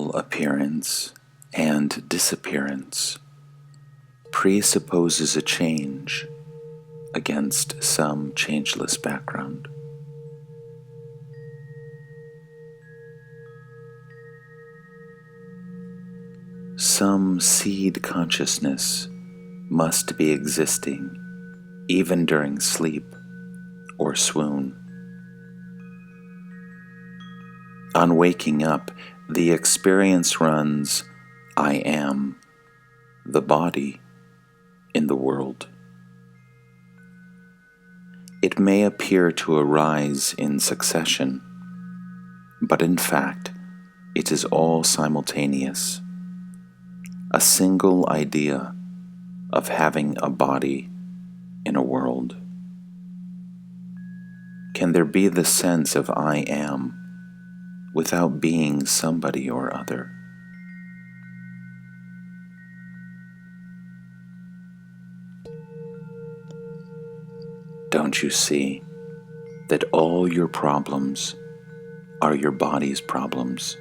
All appearance and disappearance presupposes a change against some changeless background. Some seed consciousness must be existing even during sleep or swoon. On waking up, the experience runs, I am the body in the world. It may appear to arise in succession, but in fact, it is all simultaneous. A single idea of having a body in a world. Can there be the sense of I am without being somebody or other? Don't you see that all your problems are your body's problems?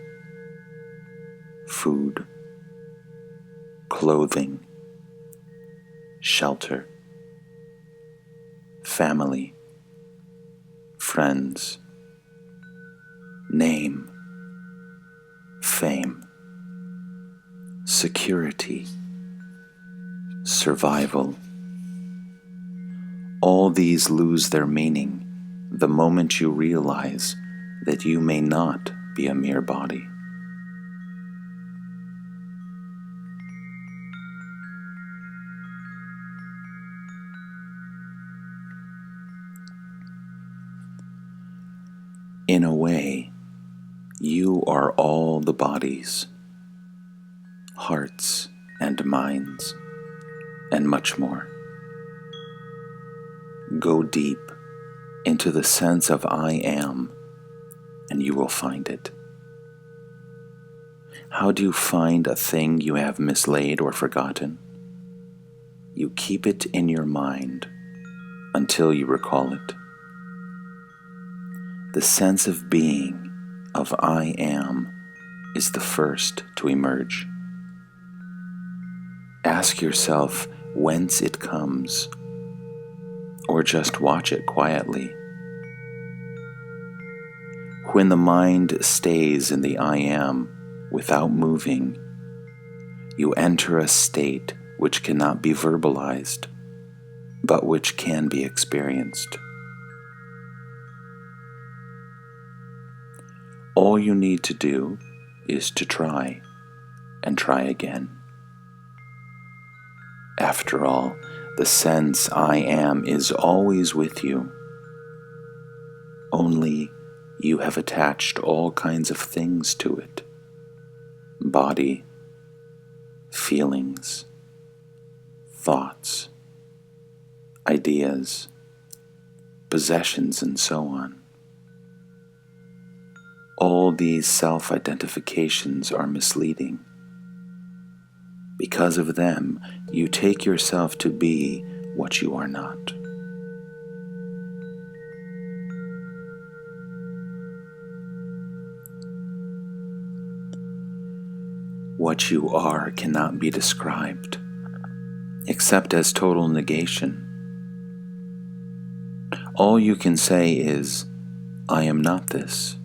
Food, clothing, shelter, family, friends, name, fame, security, survival. All these lose their meaning the moment you realize that you may not be a mere body. In a way, you are all the bodies, hearts and minds, and much more. Go deep into the sense of I am, and you will find it. How do you find a thing you have mislaid or forgotten? You keep it in your mind until you recall it. The sense of being, of I am, is the first to emerge. Ask yourself whence it comes, or just watch it quietly. When the mind stays in the I am without moving, you enter a state which cannot be verbalized, but which can be experienced. All you need to do is to try and try again. After all, the sense I am is always with you. Only you have attached all kinds of things to it. Body, feelings, thoughts, ideas, possessions, and so on. All these self-identifications are misleading. Because of them, you take yourself to be what you are not. What you are cannot be described, except as total negation. All you can say is, I am not this,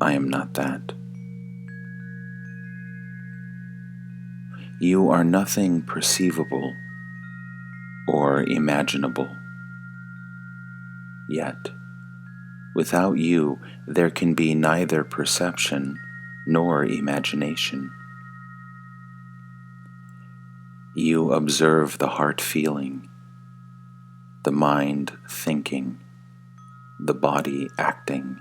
I am not that. You are nothing perceivable or imaginable. Yet, without you, there can be neither perception nor imagination. You observe the heart feeling, the mind thinking, the body acting.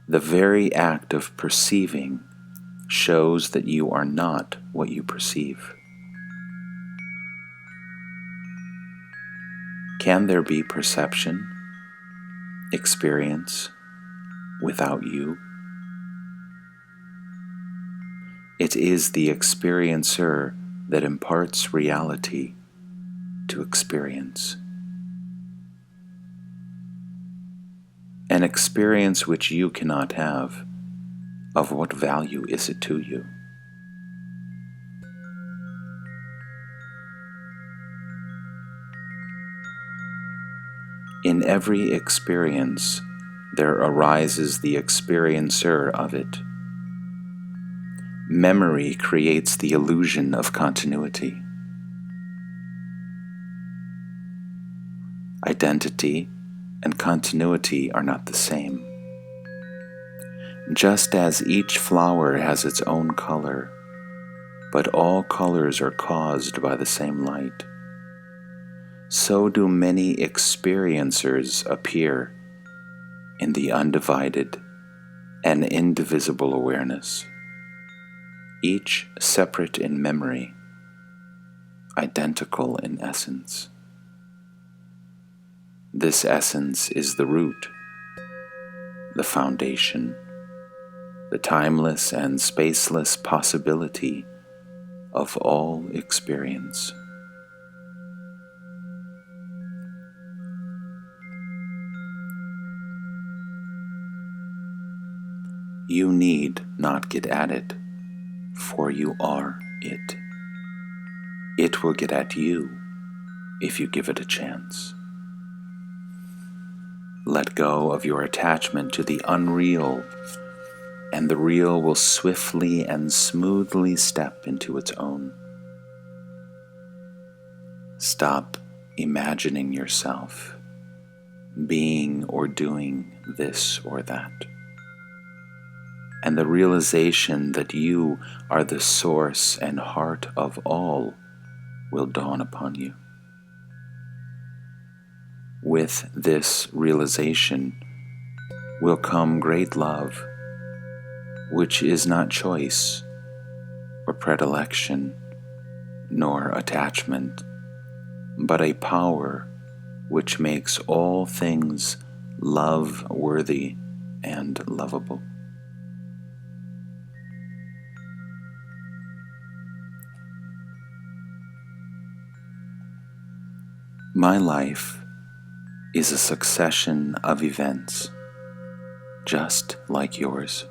The very act of perceiving shows that you are not what you perceive. Can there be perception, experience, without you? It is the experiencer that imparts reality to experience. An experience which you cannot have Of what value is it to you? In every experience, there arises the experiencer of it. Memory creates the illusion of continuity. Identity and continuity are not the same. Just as each flower has its own color, but all colors are caused by the same light, so do many experiencers appear in the undivided and indivisible awareness, each separate in memory, identical in essence. This essence is the root, the foundation, the timeless and spaceless possibility of all experience. You need not get at it, for you are it. It will get at you if you give it a chance. Let go of your attachment to the unreal, and the real will swiftly and smoothly step into its own. Stop imagining yourself being or doing this or that, and the realization that you are the source and heart of all will dawn upon you. With this realization will come great love, which is not choice or predilection nor attachment, but a power which makes all things love-worthy and lovable. My life is a succession of events, just like yours.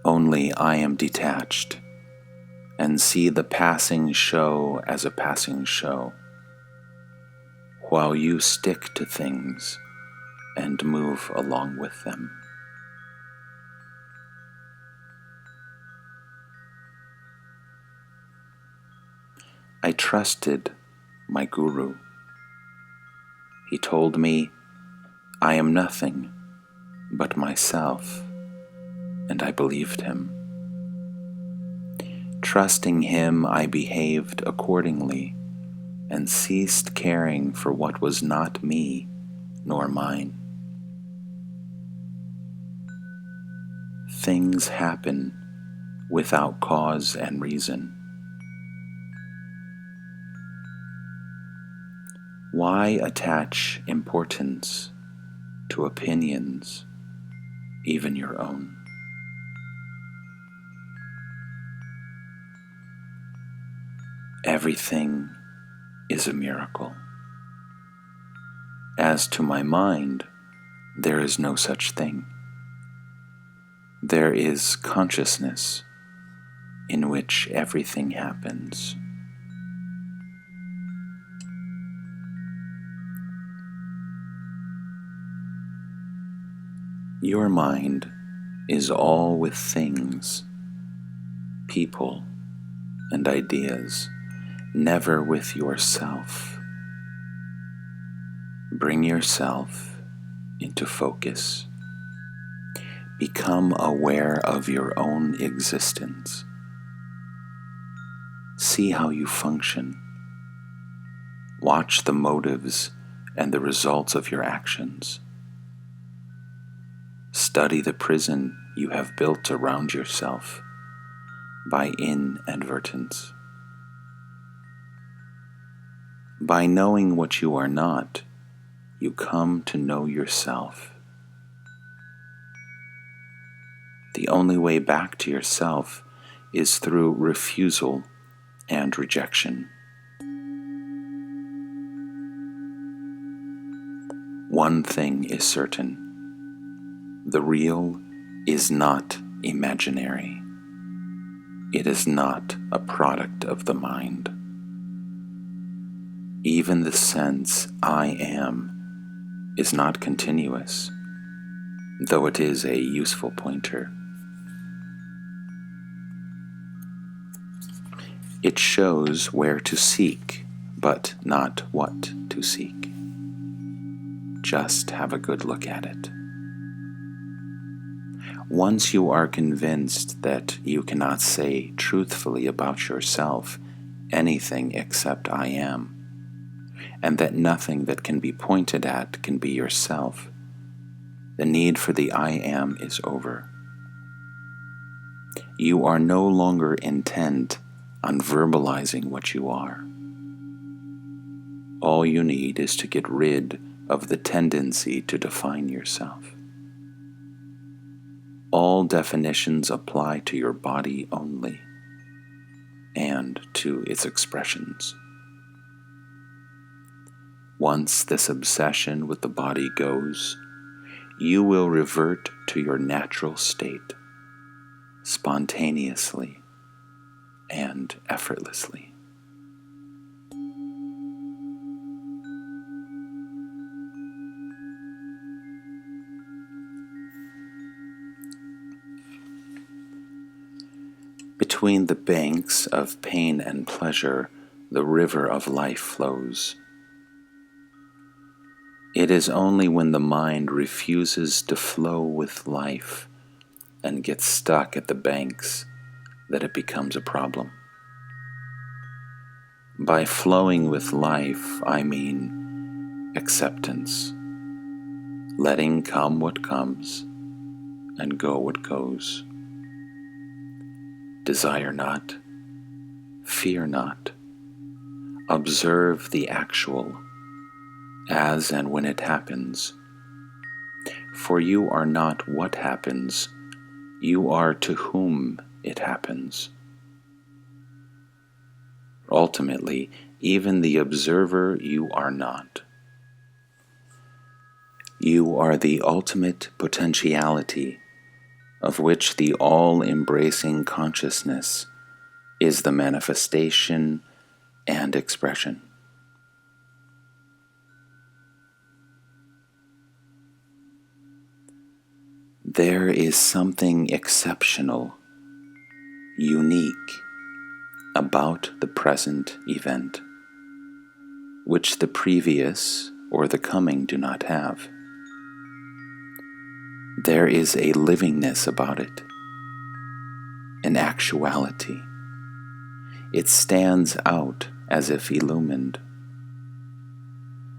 Only I am detached and see the passing show as a passing show, while you stick to things and move along with them. I trusted my guru. He told me, I am nothing but myself, and I believed him. Trusting him, I behaved accordingly and ceased caring for what was not me nor mine. Things happen without cause and reason. Why attach importance to opinions, even your own? Everything is a miracle. As to my mind, there is no such thing. There is consciousness in which everything happens. Your mind is all with things, people, and ideas, never with yourself. Bring yourself into focus. Become aware of your own existence. See how you function. Watch the motives and the results of your actions. Study the prison you have built around yourself by inadvertence. By knowing what you are not, you come to know yourself. The only way back to yourself is through refusal and rejection. One thing is certain: the real is not imaginary. It is not a product of the mind. Even the sense I am is not continuous, though it is a useful pointer. It shows where to seek, but not what to seek. Just have a good look at it. Once you are convinced that you cannot say truthfully about yourself anything except I am, and that nothing that can be pointed at can be yourself, the need for the I am is over. You are no longer intent on verbalizing what you are. All you need is to get rid of the tendency to define yourself. All definitions apply to your body only, and to its expressions. Once this obsession with the body goes, you will revert to your natural state, spontaneously and effortlessly. Between the banks of pain and pleasure, the river of life flows. It is only when the mind refuses to flow with life and gets stuck at the banks that it becomes a problem. By flowing with life, I mean acceptance, letting come what comes and go what goes. Desire not, fear not, observe the actual as and when it happens. For you are not what happens, you are to whom it happens. Ultimately, even the observer you are not. You are the ultimate potentiality, of which the all-embracing consciousness is the manifestation and expression. There is something exceptional, unique about the present event, which the previous or the coming do not have. There is a livingness about it, an actuality. It stands out as if illumined.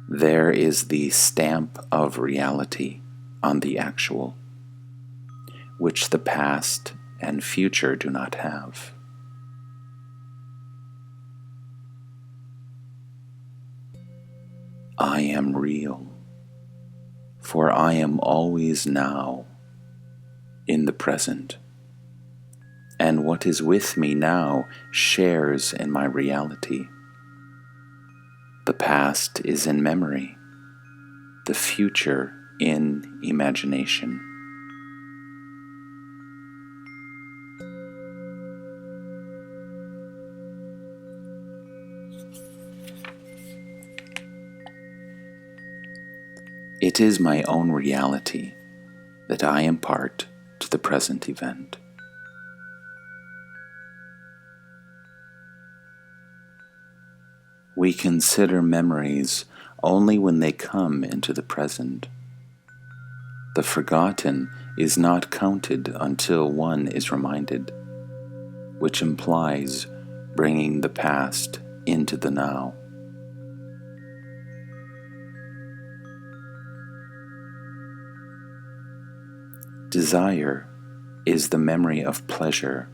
There is the stamp of reality on the actual, which the past and future do not have. I am real, for I am always now, in the present, and what is with me now shares in my reality. The past is in memory, the future in imagination. It is my own reality that I impart to the present event. We consider memories only when they come into the present. The forgotten is not counted until one is reminded, which implies bringing the past into the now. Desire is the memory of pleasure,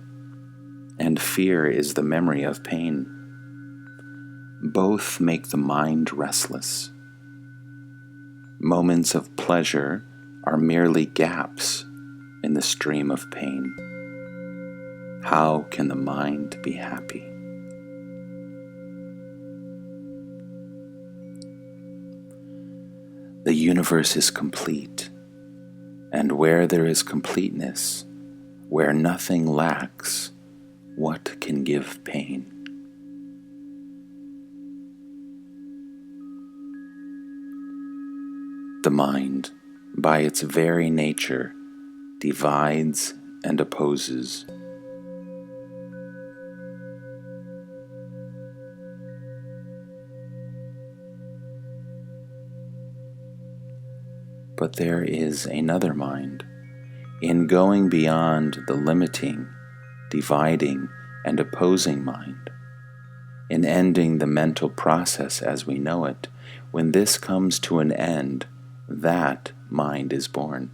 and fear is the memory of pain. Both make the mind restless. Moments of pleasure are merely gaps in the stream of pain. How can the mind be happy? The universe is complete, And where there is completeness, where nothing lacks, what can give pain? The mind, by its very nature, divides and opposes. But there is another mind. In going beyond the limiting, dividing, and opposing mind, in ending the mental process as we know it, when this comes to an end, that mind is born.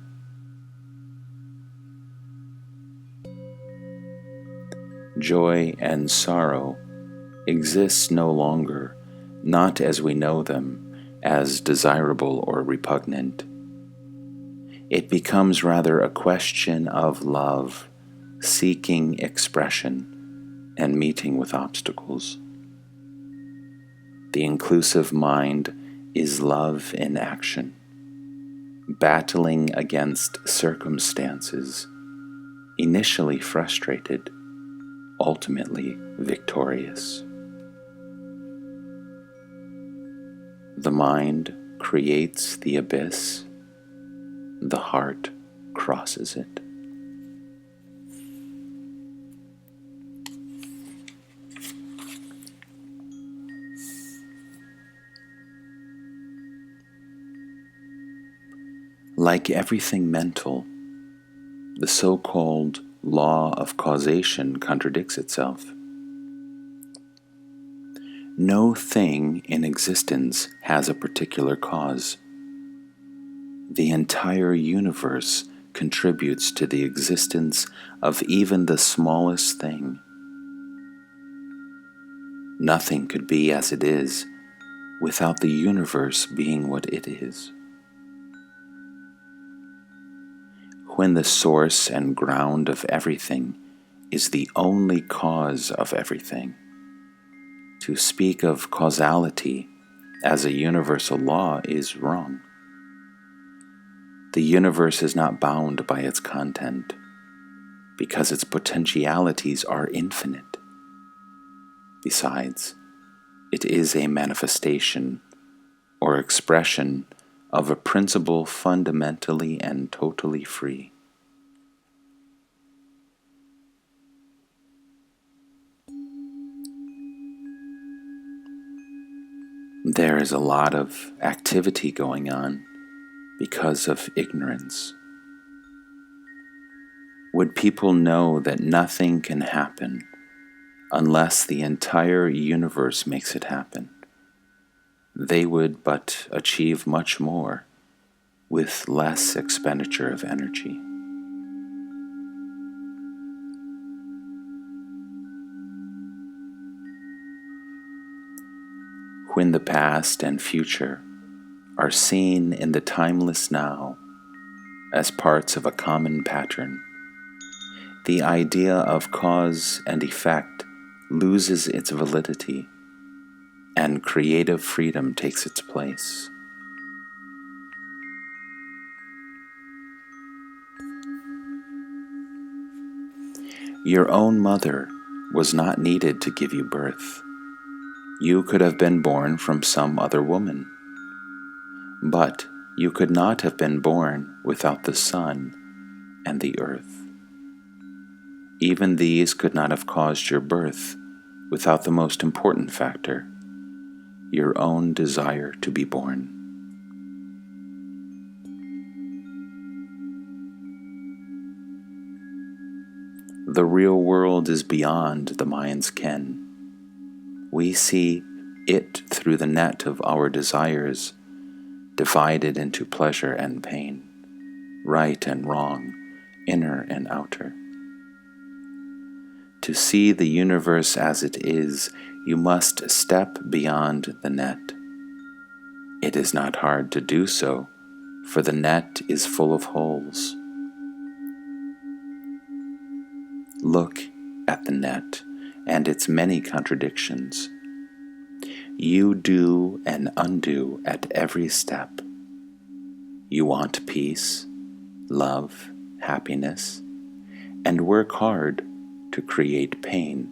Joy and sorrow exist no longer, not as we know them, as desirable or repugnant. It becomes rather a question of love, seeking expression, and meeting with obstacles. The inclusive mind is love in action, battling against circumstances, initially frustrated, ultimately victorious. The mind creates the abyss, the heart crosses it. Like everything mental, the so-called law of causation contradicts itself. No thing in existence has a particular cause. The entire universe contributes to the existence of even the smallest thing. Nothing could be as it is without the universe being what it is. When the source and ground of everything is the only cause of everything, to speak of causality as a universal law is wrong. The universe is not bound by its content, because its potentialities are infinite. Besides, it is a manifestation or expression of a principle fundamentally and totally free. There is a lot of activity going on because of ignorance. Would people know that nothing can happen unless the entire universe makes it happen, they would but achieve much more with less expenditure of energy. When the past and future are seen in the timeless now as parts of a common pattern, the idea of cause and effect loses its validity, and creative freedom takes its place. Your own mother was not needed to give you birth. You could have been born from some other woman. But you could not have been born without the sun and the earth. Even these could not have caused your birth without the most important factor, your own desire to be born. The real world is beyond the mind's ken. We see it through the net of our desires, divided into pleasure and pain, right and wrong, inner and outer. To see the universe as it is, you must step beyond the net. It is not hard to do so, for the net is full of holes. Look at the net and its many contradictions. You do and undo at every step. You want peace, love, happiness, and work hard to create pain,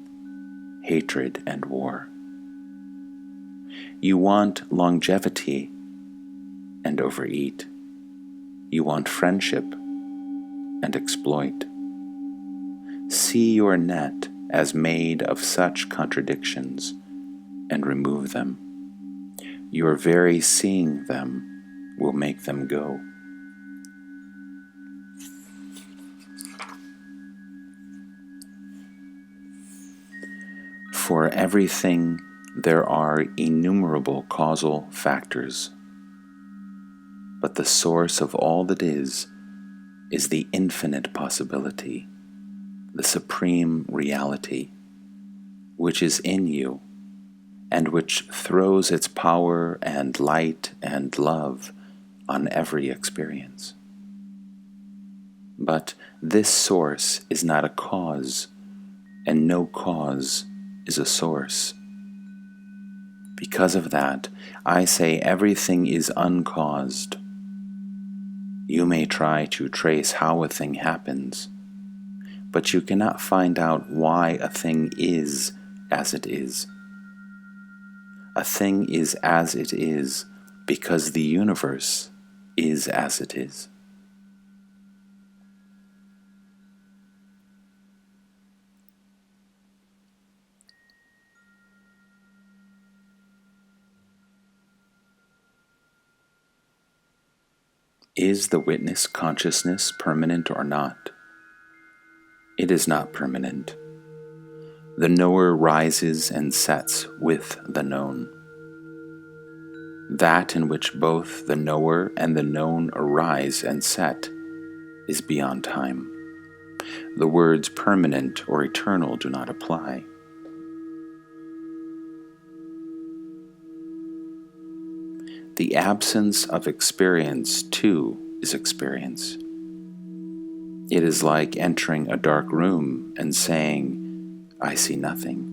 hatred, and war. You want longevity and overeat. You want friendship and exploit. See your net as made of such contradictions and remove them. Your very seeing them will make them go. For everything, there are innumerable causal factors, but the source of all that is the infinite possibility, the supreme reality, which is in you and which throws its power and light and love on every experience. But this source is not a cause, and no cause is a source. Because of that, I say everything is uncaused. You may try to trace how a thing happens, but you cannot find out why a thing is as it is. A thing is as it is because the universe is as it is. Is the witness consciousness permanent or not? It is not permanent. The knower rises and sets with the known. That in which both the knower and the known arise and set is beyond time. The words permanent or eternal do not apply. The absence of experience, too, is experience. It is like entering a dark room and saying, "I see nothing."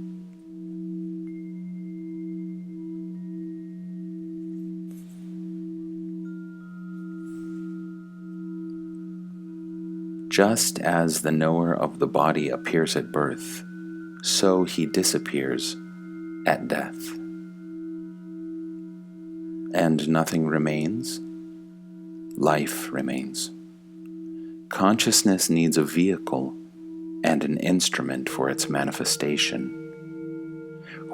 Just as the knower of the body appears at birth, so he disappears at death. And nothing remains? Life remains. Consciousness needs a vehicle and an instrument for its manifestation.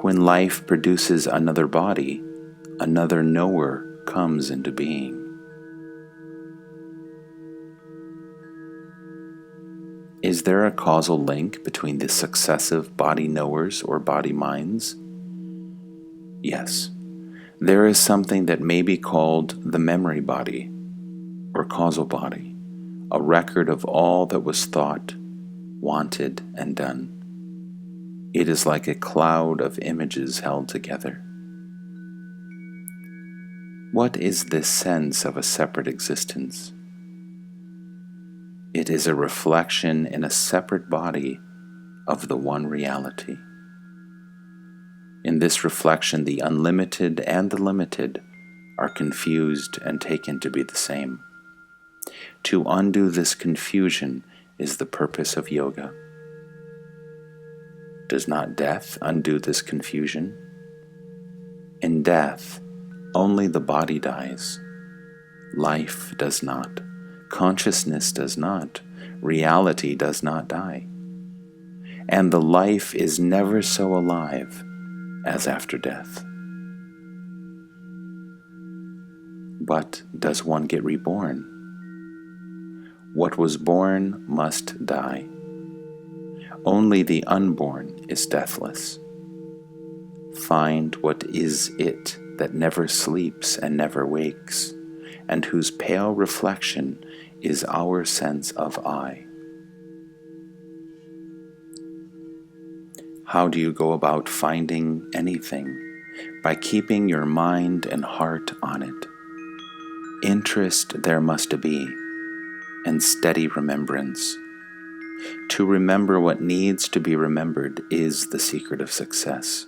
When life produces another body, another knower comes into being. Is there a causal link between the successive body knowers or body minds? Yes. There is something that may be called the memory body or causal body, a record of all that was thought, wanted, and done. It is like a cloud of images held together. What is this sense of a separate existence? It is a reflection in a separate body of the one reality. In this reflection, the unlimited and the limited are confused and taken to be the same. To undo this confusion is the purpose of yoga. Does not death undo this confusion? In death, only the body dies. Life does not. Consciousness does not. Reality does not die. And the life is never so alive as after death. But does one get reborn? What was born must die. Only the unborn is deathless. Find what is it that never sleeps and never wakes, and whose pale reflection is our sense of I. How do you go about finding anything? By keeping your mind and heart on it. Interest there must be, and steady remembrance. To remember what needs to be remembered is the secret of success.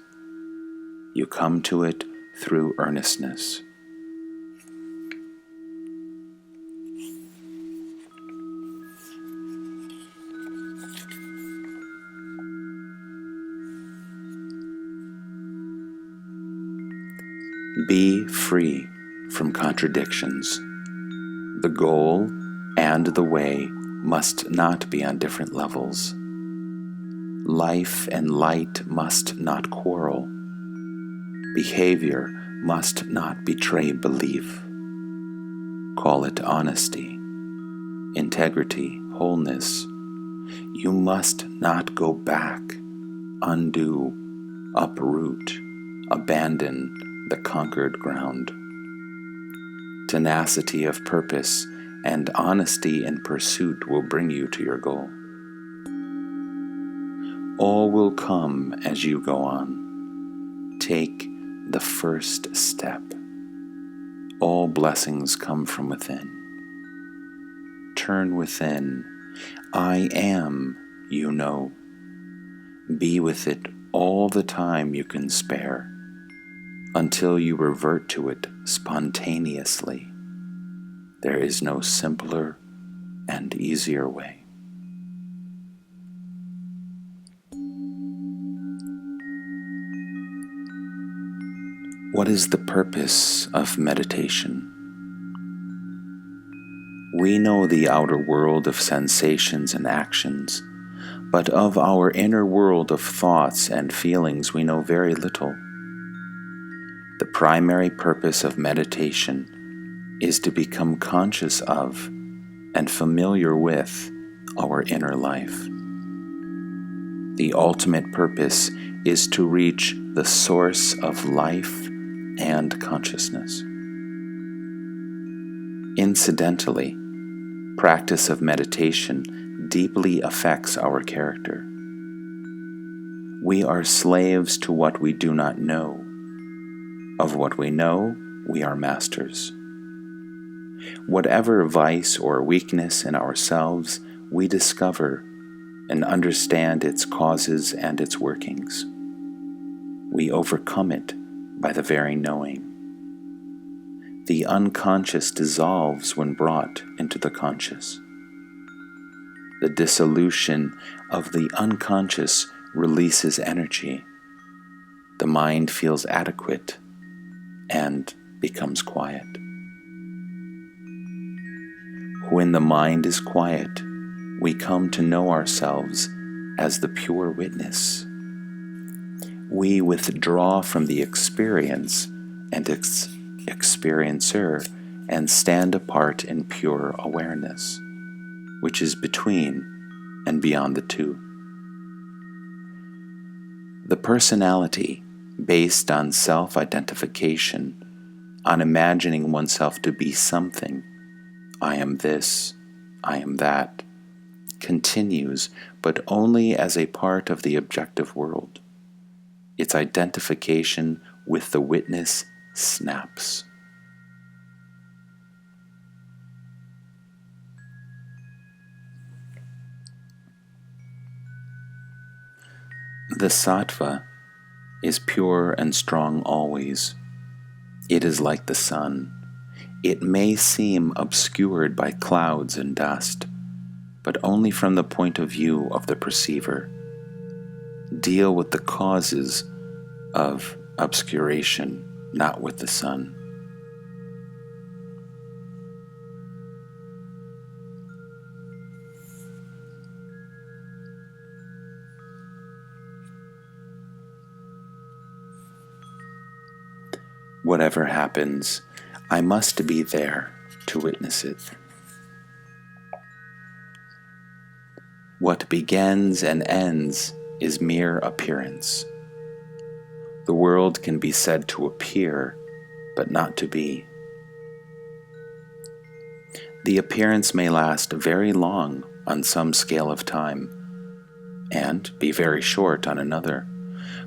You come to it through earnestness. Be free from contradictions. The goal and the way must not be on different levels. Life and light must not quarrel. Behavior must not betray belief. Call it honesty, integrity, wholeness. You must not go back, undo, uproot, abandon the conquered ground. Tenacity of purpose and honesty in pursuit will bring you to your goal. All will come as you go on. Take the first step. All blessings come from within. Turn within. I am, you know. Be with it all the time you can spare, until you revert to it spontaneously. There is no simpler and easier way. What is the purpose of meditation? We know the outer world of sensations and actions, but of our inner world of thoughts and feelings we know very little. The primary purpose of meditation is to become conscious of and familiar with our inner life. The ultimate purpose is to reach the source of life and consciousness. Incidentally, practice of meditation deeply affects our character. We are slaves to what we do not know. Of what we know, we are masters. Whatever vice or weakness in ourselves we discover and understand its causes and its workings, we overcome it by the very knowing. The unconscious dissolves when brought into the conscious. The dissolution of the unconscious releases energy. The mind feels adequate and becomes quiet. When the mind is quiet, we come to know ourselves as the pure witness. We withdraw from the experience and experiencer and stand apart in pure awareness, which is between and beyond the two. The personality, based on self-identification, on imagining oneself to be something, I am this, I am that, continues, but only as a part of the objective world. Its identification with the witness snaps. The sattva is pure and strong always. It is like the sun. It may seem obscured by clouds and dust, but only from the point of view of the perceiver. Deal with the causes of obscuration, not with the sun. Whatever happens, I must be there to witness it. What begins and ends is mere appearance. The world can be said to appear, but not to be. The appearance may last very long on some scale of time, and be very short on another,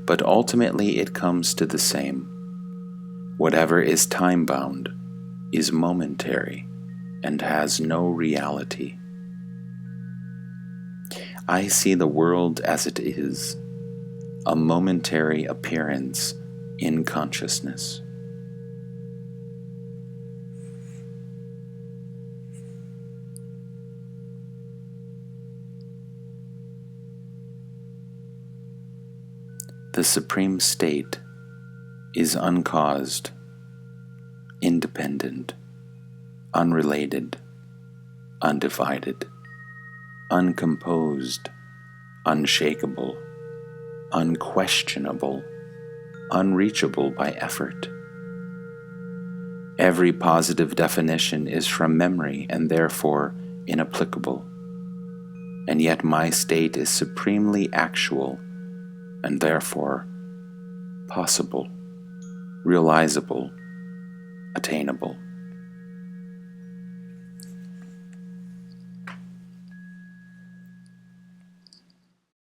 but ultimately it comes to the same. Whatever is time-bound is momentary and has no reality. I see the world as it is, a momentary appearance in consciousness. The supreme state is uncaused independent, unrelated, undivided, uncomposed, unshakable, unquestionable, unreachable by effort. Every positive definition is from memory and therefore inapplicable, and yet my state is supremely actual and therefore possible, realizable, attainable.